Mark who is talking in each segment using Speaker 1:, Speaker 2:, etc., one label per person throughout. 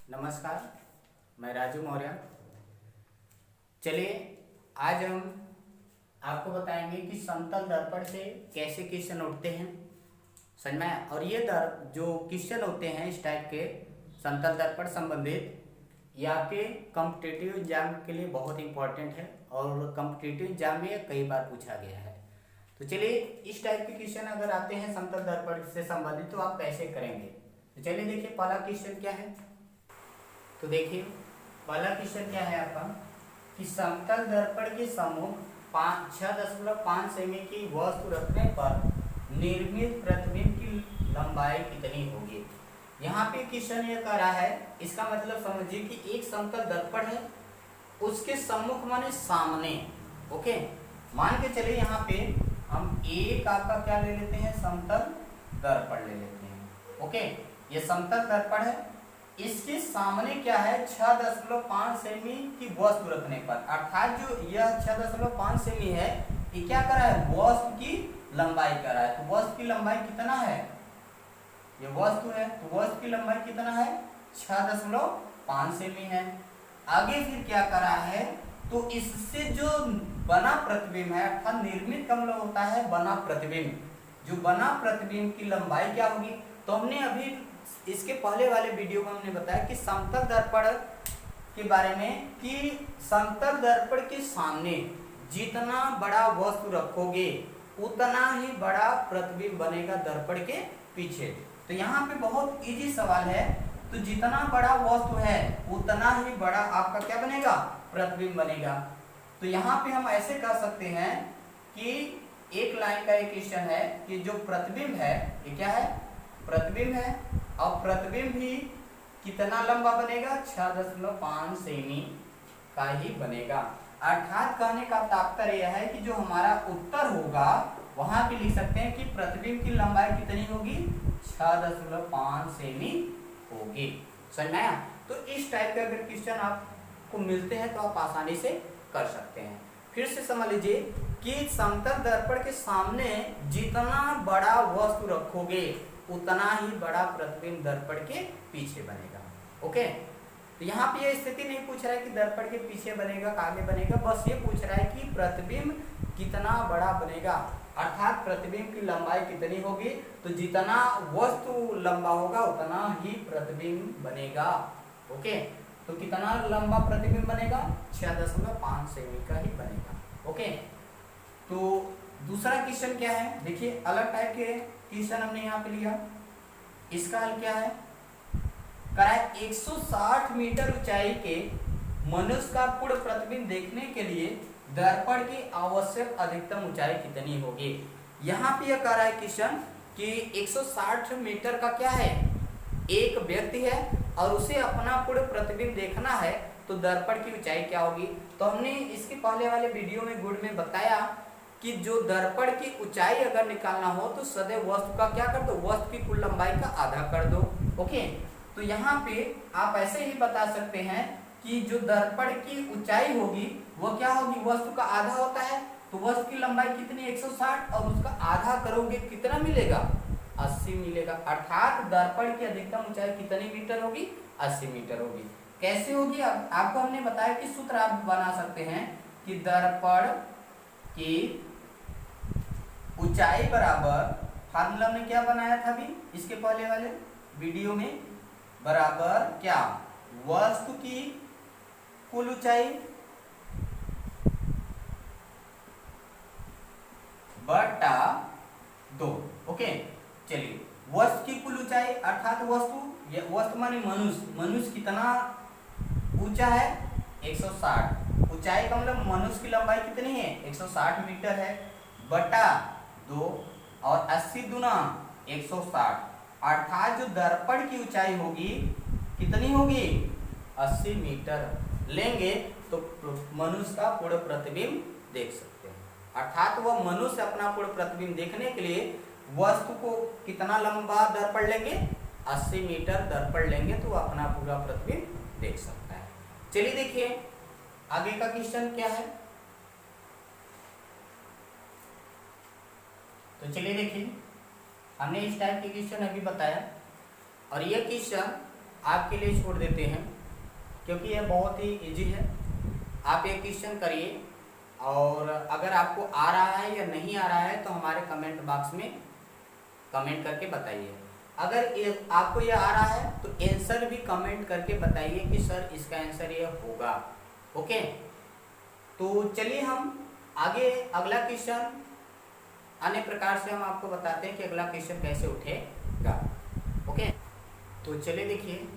Speaker 1: नमस्कार, मैं राजू मौर्य। चलिए आज हम आपको बताएंगे कि समतल दर्पण से कैसे क्वेश्चन उठते हैं, समझ में आया? और ये जो क्वेश्चन होते हैं इस टाइप के समतल दर्पण संबंधित, ये आपके कॉम्पिटिटिव एग्जाम के लिए बहुत इंपॉर्टेंट है और कॉम्पिटिटिव एग्जाम में कई बार पूछा गया है। तो चलिए इस टाइप के क्वेश्चन अगर आते हैं समतल दर्पण से संबंधित तो आप कैसे करेंगे। तो चलिए देखिए पहला क्वेश्चन क्या है। तो देखिए पहला क्वेश्चन क्या है आपका कि समतल दर्पण के सम्मुख 6.5 सेमी की वस्तु रखने पर निर्मित प्रतिबिंब की लंबाई कितनी होगी। यहाँ पे क्वेश्चन ये कह रहा है, इसका मतलब समझिए कि एक समतल दर्पण है, उसके सम्मुख माने सामने। ओके, मान के चलिए यहाँ पे हम एक आपका क्या ले लेते हैं, समतल दर्पण ले लेते हैं। ओके, ये समतल दर्पण है, इसके सामने क्या है 6.5 सेमी की वस्तु रखने पर, अर्थात जो यह 6.5 सेमी है ये क्या कर रहा है, वस्तु की लंबाई कर रहा है। तो वस्तु की लंबाई कितना है, ये वस्तु है तो वस्तु की लंबाई कितना है 6.5 सेमी है। आगे फिर क्या कर रहा है, तो इससे जो बना प्रतिबिंब है अर्थात निर्मित कब होता है बना प्रतिबिंब, जो बना प्रतिबिंब की लंबाई क्या होगी। तो हमने अभी इसके पहले वाले वीडियो में हमने बताया कि समतल दर्पण के बारे में कि समतल दर्पण के सामने जितना बड़ा वस्तु रखोगे उतना ही बड़ा प्रतिबिंब बनेगा दर्पण के पीछे। तो यहाँ पे बहुत इजी सवाल है, तो जितना बड़ा वस्तु है उतना ही बड़ा आपका क्या बनेगा, प्रतिबिंब बनेगा। तो यहाँ पे हम ऐसे कर सकते हैं कि एक लाइन का एक क्वेश्चन है कि जो प्रतिबिंब है ये क्या है, प्रतिबिंब है, और प्रतिबिंब भी कितना लंबा बनेगा 6.5 सेमी का ही बनेगा। अर्थात कहने का तात्पर्य यह है कि जो हमारा उत्तर होगा वहां पे लिख सकते हैं कि प्रतिबिंब की लंबाई कितनी होगी 6.5 सेमी होगी। समझ में आया? तो इस टाइप के अगर क्वेश्चन आपको मिलते हैं तो आप आसानी से कर सकते हैं। फिर से समझ लीजिए कि समतल दर्पण के सामने जितना बड़ा वस्तु रखोगे उतना ही बड़ा प्रतिबिंब दर्पण के पीछे बनेगा। ओके, तो यहाँ पे ये स्थिति नहीं पूछ रहा है कि दर्पण के पीछे बनेगा आगे बनेगा, बस ये पूछ रहा है कि प्रतिबिंब कितना बड़ा बनेगा, अर्थात प्रतिबिंब की लंबाई कितनी होगी। तो जितना वस्तु लंबा होगा उतना ही प्रतिबिंब बनेगा। ओके, तो कितना लंबा प्रतिबिंब बनेगा 6.5 सेमी का ही बनेगा। ओके, तो दूसरा क्वेश्चन क्या है, देखिए अलग टाइप के क्वेश्चन हमने यहाँ पे लिया। इसका हल क्या है, कराए 160 मीटर ऊंचाई के मनुष्य का पूर्ण प्रतिबिंब देखने के लिए दर्पण की आवश्यक अधिकतम ऊंचाई कितनी होगी। यहाँ पे यह कह रहा है क्वेश्चन कि 160 मीटर का क्या है, एक व्यक्ति है और उसे अपना पूर्ण प्रतिबिंब देखना है तो दर्पण की ऊंचाई क्या होगी। तो हमने इसके पहले वाले वीडियो में गुण में बताया कि जो दर्पण की ऊंचाई अगर निकालना हो तो सदैव वस्तु का क्या कर दो, वस्तु की कुल लंबाई का आधा कर दो। ओके, तो यहाँ पे आप ऐसे ही बता सकते हैं कि जो दर्पण की ऊंचाई होगी वो क्या होगी, वस्तु का आधा होता है, तो वस्तु की लंबाई कितनी 160 और उसका आधा करोगे कितना मिलेगा 80 मिलेगा। अर्थात दर्पण की अधिकतम ऊंचाई कितनी मीटर होगी 80 मीटर होगी। कैसे होगी, आपको हमने बताया कि सूत्र आप बना सकते हैं कि दर्पण की ऊंचाई बराबर, फार्मूला में क्या बनाया था अभी इसके पहले वाले वीडियो में, बराबर क्या, वस्तु की कुल ऊंचाई बटा 2। ओके, चलिए वस्तु की कुल ऊंचाई अर्थात वस्तु माने मनुष्य कितना ऊंचा है 160, ऊंचाई का मतलब मनुष्य की लंबाई कितनी है 160 मीटर है, बटा 2 और 80 गुना 160, अर्थात जो दर्पण की ऊंचाई होगी कितनी होगी 80 मीटर लेंगे तो मनुष्य का पूर्ण प्रतिबिंब देख सकते हैं। अर्थात वह मनुष्य अपना पूर्ण प्रतिबिंब देखने के लिए वस्तु को कितना लंबा दर्पण लेंगे 80 मीटर दर्पण लेंगे तो अपना पूरा प्रतिबिंब देख सकता है। चलिए देखिए आगे का क्वेश्चन क्या है। तो चलिए देखिए हमने इस टाइप के क्वेश्चन अभी बताया और यह क्वेश्चन आपके लिए छोड़ देते हैं, क्योंकि यह बहुत ही इजी है। आप ये क्वेश्चन करिए, और अगर आपको आ रहा है या नहीं आ रहा है तो हमारे कमेंट बॉक्स में कमेंट करके बताइए। अगर आपको ये आ रहा है तो आंसर भी कमेंट करके बताइए कि सर इसका आंसर ये होगा। ओके, तो चलिए हम आगे अगला क्वेश्चन अन्य प्रकार से हम आपको बताते हैं कि अगला क्वेश्चन कैसे उठेगा। ओके, तो चलिए देखिए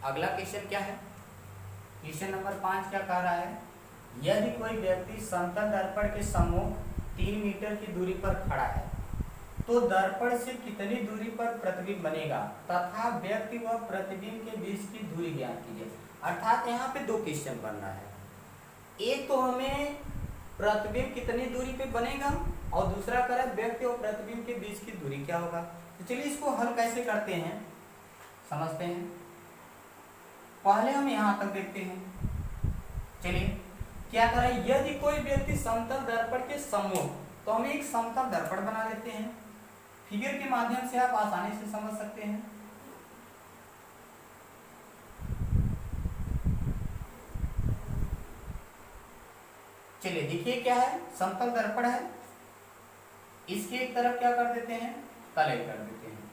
Speaker 1: अगला क्वेश्चन क्या है। क्वेश्चन नंबर 5 क्या कह रहा है, यदि कोई व्यक्ति समतल दर्पण के सम्मुख 3 मीटर की दूरी पर खड़ा है तो दर्पण से कितनी दूरी पर प्रतिबिंब बनेगा तथा व्यक्ति व प्रतिबिंब के बीच की दूरी ज्ञात कीजिए। अर्थात यहाँ पे दो क्वेश्चन बन रहा है, एक तो हमें प्रतिबिंब कितनी दूरी पे बनेगा और दूसरा कह रहा है व्यक्ति और प्रतिबिंब के बीच की दूरी क्या होगा। तो चलिए इसको हल कैसे करते हैं समझते हैं। पहले हम यहाँ तक देखते हैं। चलिए क्या करें, यदि कोई व्यक्ति समतल दर्पण के सम्मुख, तो हम एक समतल दर्पण बना लेते हैं। फिगर के माध्यम से आप आसानी से समझ सकते हैं। चलिए देखिए क्या है, समतल दर्पण है, इसके एक तरफ क्या कर देते हैं, तले कर देते हैं।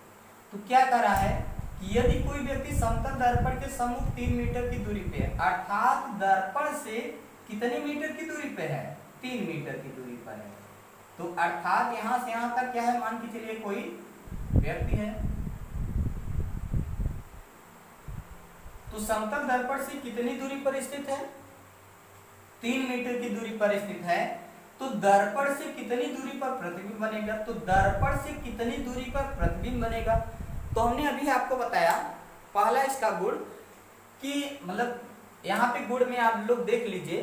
Speaker 1: तो क्या कर रहा है कि यदि कोई व्यक्ति समतल दर्पण के सम्मुख 3 मीटर की दूरी पे है, अर्थात दर्पण से कितने मीटर की दूरी पे है, 3 मीटर की दूरी पर है। तो अर्थात यहां से यहां तक क्या है, मान के चलिए कोई व्यक्ति है, तो समतल दर्पण से कितनी दूरी पर स्थित है, 3 मीटर की दूरी पर स्थित है। तो दर्पण से कितनी दूरी पर प्रतिबिंब बनेगा, तो दर्पण से कितनी दूरी पर प्रतिबिंब बनेगा। तो हमने अभी आपको बताया पहला इसका गुण कि मतलब यहाँ पे गुण में आप लोग देख लीजिए,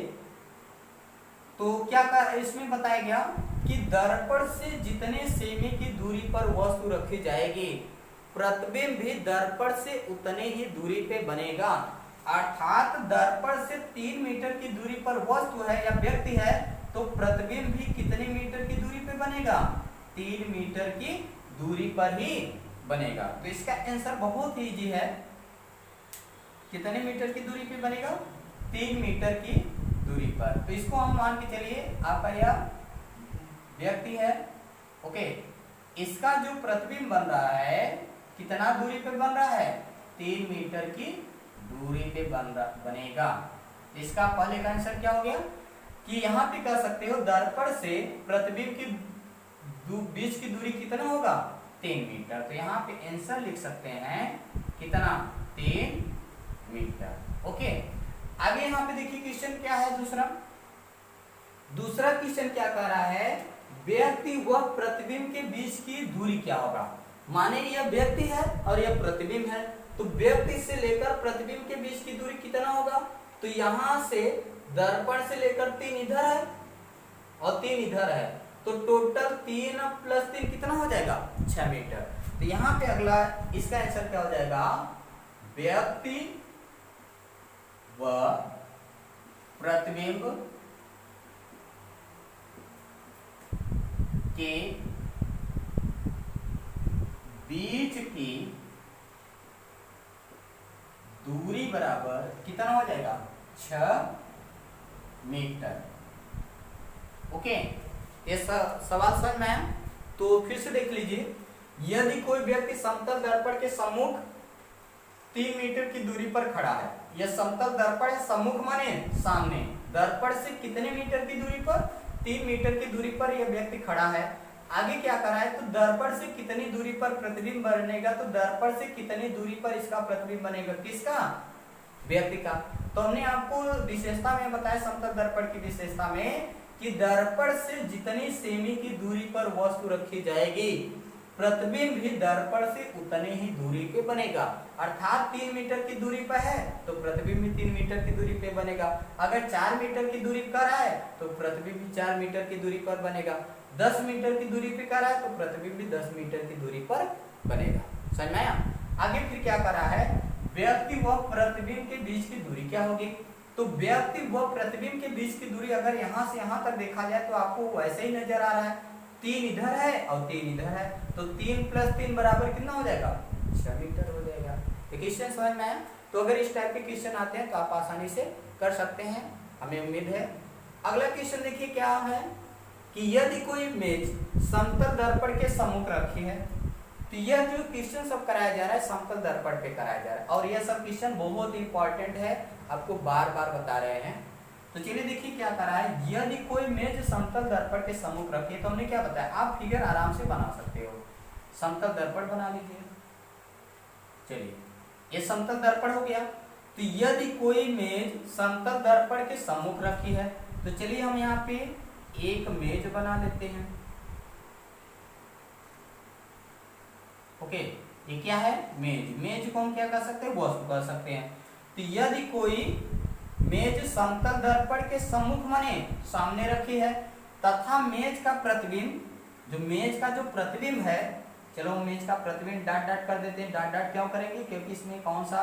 Speaker 1: तो क्या कर इसमें बताया गया कि दर्पण से जितने सेमी की दूरी पर वस्तु रखी जाएगी प्रतिबिंब भी दर्पण से उतने ही दूरी पे बनेगा। अर्थात दर्पण से 3 मीटर की दूरी पर वस्तु है या व्यक्ति है तो प्रतिबिंब भी कितने मीटर की दूरी पे बनेगा, 3 मीटर की दूरी पर ही बनेगा। तो इसका आंसर बहुत ही इजी है, कितने मीटर की दूरी पे बनेगा, 3 मीटर की दूरी पर। तो इसको हम मान के चलिए आपका यह व्यक्ति है। ओके, इसका जो प्रतिबिंब बन रहा है कितना दूरी पे बन रहा है, 3 मीटर की दूरी पे बनेगा। इसका पहले का आंसर क्या हो गया कि यहाँ पे कह सकते हो दर्पण से प्रतिबिंब की बीच की दूरी कितना होगा, 3 मीटर। तो यहाँ पे आंसर लिख सकते हैं कितना, 3 मीटर। ओके, आगे यहाँ पे देखिए क्वेश्चन क्या है दूसरा क्वेश्चन क्या कह रहा है, व्यक्ति व प्रतिबिंब के बीच की दूरी क्या होगा। माने यह व्यक्ति है और यह प्रतिबिंब है, तो व्यक्ति से लेकर प्रतिबिंब के बीच की दूरी कितना होगा, तो यहां से दर्पण से लेकर 3 इधर है और 3 इधर है, तो टोटल 3 + 3 कितना हो जाएगा, 6 मीटर। तो यहाँ पे अगला इसका आंसर क्या हो जाएगा, व्यक्ति व प्रतिबिंब के बीच की दूरी बराबर कितना हो जाएगा, 6 मीटर। ओके, ये सवाल समझ में है। तो फिर से देख लीजिए, यदि कोई व्यक्ति समतल दर्पण के सम्मुख 3 मीटर की दूरी पर खड़ा है, यह समतल दर्पण है, सम्मुख माने सामने, दर्पण से कितने मीटर की दूरी पर, 3 मीटर की दूरी पर यह व्यक्ति खड़ा है। आगे क्या करा है, तो दर्पण से कितनी दूरी पर प्रतिबिंब बनेगा, तो दर्पण से कितनी दूरी पर इसका प्रतिबिंब बनेगा, किसका, व्यक्ति का। तो हमने आपको विशेषता में बताया समतल दर्पण की विशेषता में कि दर्पण से जितनी सेमी की दूरी पर वस्तु रखी जाएगी प्रतिबिंब भी दर्पण से उतने ही दूरी पे बनेगा। अर्थात 3 मीटर की दूरी पर है तो प्रतिबिंब भी 3 मीटर की दूरी पे बनेगा। अगर 4 मीटर की दूरी पर है तो प्रतिबिंब भी 4 मीटर की दूरी पर बनेगा। 10 मीटर की दूरी पे कर रहा है तो प्रतिबिंब भी 10 मीटर की दूरी पर बनेगा। समझ में आया। आगे फिर क्या कर रहा है, व्यक्ति व प्रतिबिंब के बीच की दूरी क्या होगी, तो व्यक्ति व प्रतिबिंब के बीच की दूरी अगर यहाँ से यहाँ तक देखा जाए तो आपको वैसे ही नजर आ रहा है, 3 इधर है और 3 इधर है, तो 3 + 3 बराबर कितना हो जाएगा, 6 मीटर हो जाएगा। ये क्वेश्चन समझ में आया? तो अगर इस टाइप के क्वेश्चन आते हैं तो आप आसानी से कर सकते हैं, हमें उम्मीद है। अगला क्वेश्चन देखिए क्या है कि यदि कोई इमेज समतल दर्पण के सम्मुख रखी है, तो यह जो क्वेश्चन सब कराया जा रहा है समतल दर्पण पे कराया जा रहा है, और यह सब क्वेश्चन बहुत इंपॉर्टेंट है, आपको बार बार बता रहे हैं। तो चलिए देखिए क्या करा है, यदि कोई इमेज समतल दर्पण के सम्मुख रखी है, तो हमने क्या बताया, आप फिगर आराम से बना सकते हो। समतल दर्पण बना लीजिए। चलिए ये समतल दर्पण हो गया। तो यदि कोई मेज समतल दर्पण के सम्मुख रखी है, तो चलिए हम यहाँ पे एक मेज बना लेते हैं। ओके, ये क्या है, मेज। मेज को हम क्या कर सकते हैं, वस्तु कर सकते हैं। तो यदि कोई मेज समतल दर्पण के सम्मुख माने सामने रखी है, तथा मेज का प्रतिबिंब, जो मेज का जो प्रतिबिंब है, चलो मेज का प्रतिबिंब डॉट डॉट कर देते हैं। डॉट डॉट क्यों करेंगे, क्योंकि इसमें कौन सा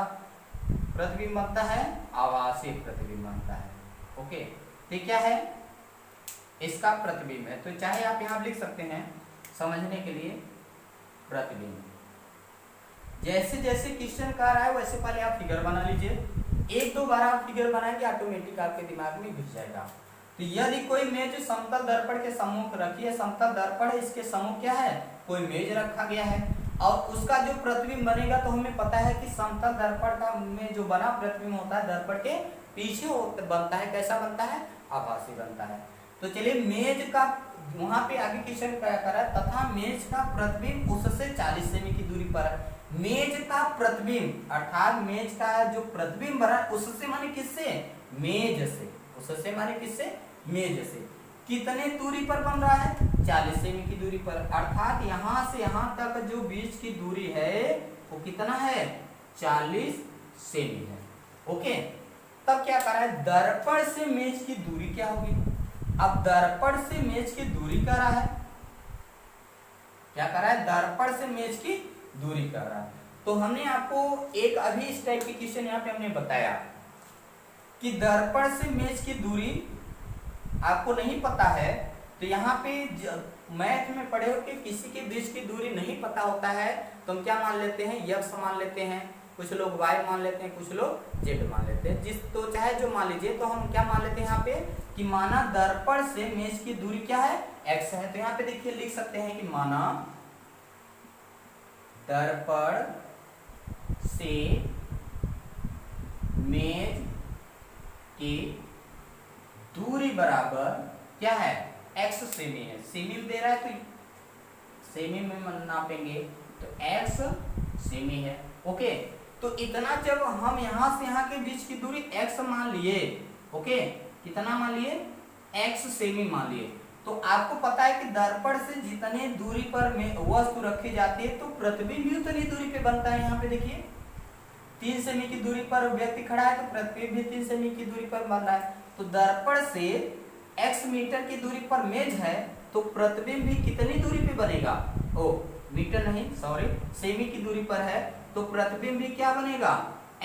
Speaker 1: प्रतिबिंब बनता है, आभासी प्रतिबिंब बनता है। ओके, तो क्या है, इसका प्रतिबिंब है। तो चाहे आप यहाँ लिख सकते हैं समझने के लिए प्रतिबिंब। जैसे जैसे क्वेश्चन कर रहा है वैसे पहले आप फिगर बना लीजिए। एक दो बार आप फिगर बनाएंगे ऑटोमेटिक आपके दिमाग में घुस जाएगा। तो यदि कोई मेज समतल दर्पण के सम्मुख रखी है, समतल दर्पण है, इसके सम्मुख क्या है, कोई मेज रखा गया है, और उसका जो प्रतिबिंब बनेगा, तो हमें पता है कि समतल दर्पण का में जो बना प्रतिबिंब होता है दर्पण के पीछे बनता है। कैसा बनता है, आभासी बनता है। तो चलिए मेज का वहां पे आगे क्वेश्चन क्या करा, तथा मेज का प्रतिबिंब उससे 40 सेमी की दूरी पर है। मेज का प्रतिबिंब अर्थात मेज का जो प्रतिबिंब बना उससे माने किससे, मेज से। उससे माने किससे, मेज से। कितने दूरी पर बन रहा है, 40 सेमी की दूरी पर। अर्थात यहाँ से यहाँ तक जो बीच की दूरी है वो कितना है, 40 सेमी है। ओके, तब क्या कर रहा है, दर्पण से मेज की दूरी क्या होगी। अब दर्पण से मेज की दूरी कर रहा है, क्या कर रहा है, दर्पण से मेज की दूरी कर रहा है। तो हमने आपको एक अभी इस टाइप की क्वेश्चन यहाँ पे हमने बताया कि दर्पण से मेज की दूरी आपको नहीं पता है, तो यहाँ पे मैथ में पढ़े हो कि किसी के बीच की दूरी नहीं पता होता है, तो हम क्या मान लेते हैं, यक्स मान लेते हैं, कुछ लोग वाई मान लेते हैं, कुछ लोग जेड मान लेते हैं। जिस तो चाहे जो मान लीजिए, तो हम क्या मान लेते हैं यहाँ पे कि माना दर्पण से मेज की दूरी क्या है, एक्स है। तो यहाँ पे देखिए लिख सकते हैं कि माना दर्पण से मेज की दूरी बराबर क्या है, x सेमी है। सेमी में दे रहा है तो सेमी में नापेंगे, तो x सेमी है। ओके, तो इतना जब हम यहाँ से यहाँ के बीच की दूरी x मान लिए, ओके, कितना मान लिए, x सेमी मान लिए, तो आपको पता है कि दर्पण से जितने दूरी पर वस्तु रखी जाती है तो प्रतिबिंब भी उतनी दूरी पे बनता है। यहाँ पे देखिए 3 सेमी की दूरी पर व्यक्ति खड़ा है, तो प्रतिबिंब भी 3 सेमी की दूरी पर बन रहा है। तो दर्पण से x मीटर की दूरी पर मेज है, तो प्रतिबिंब भी कितनी दूरी पे बनेगा, ओ मीटर नहीं सॉरी सेमी की दूरी पर है, तो प्रतिबिंब भी क्या बनेगा,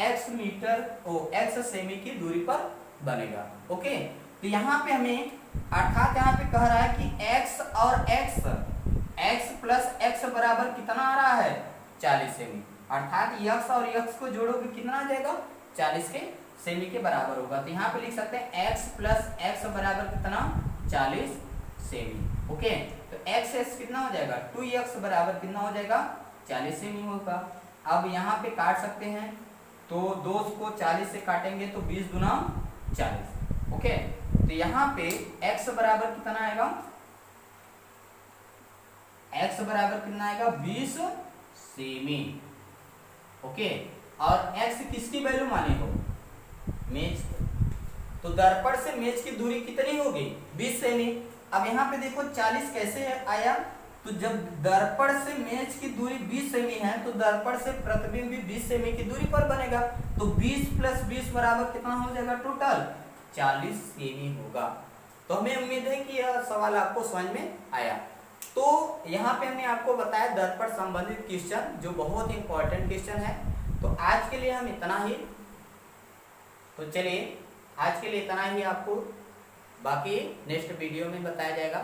Speaker 1: x मीटर x सेमी की दूरी पर बनेगा। ओके, तो यहाँ पे हमें अर्थात यहाँ पे कह रहा है कि x और x प्लस x बराबर कितना आ रहा है, 40 सेमी। अर्थात यक्स और यक्स को जोड़ोगे कितना आ जाएगा, 40 के सेमी के बराबर होगा। तो यहाँ पे लिख सकते हैं x प्लस x बराबर कितना, 40 सेमी। ओके, तो x कितना हो जाएगा, 2x बराबर कितना हो जाएगा, 40 सेमी होगा। अब यहाँ पे काट सकते हैं, तो 2 को 40 से काटेंगे तो 20 गुना 40। ओके, तो यहाँ पे x बराबर कितना आएगा, x बराबर कितना आएगा, 20 सेमी। ओके, और x किसकी वैल्यू माने हो, मेज। तो दर्पण से मेज की दूरी कितनी होगी, 20 सेमी। अब यहाँ पे देखो 40 कैसे आया, तो जब दर्पण से मेज की दूरी 20 सेमी है, तो दर्पण से प्रतिबिंब भी 20 सेमी की दूरी पर बनेगा। तो 20 प्लस 20 बराबर कितना हो जाएगा, टोटल 40 सेमी होगा। तो हमें उम्मीद है कि यह सवाल आपको समझ में आया। तो यहाँ पे हमने आपको बताया दर्पण संबंधित क्वेश्चन, जो बहुत इंपॉर्टेंट क्वेश्चन है। तो आज के लिए हम इतना ही, तो चलिए आज के लिए इतना ही, आपको बाकी नेक्स्ट वीडियो में बताया जाएगा।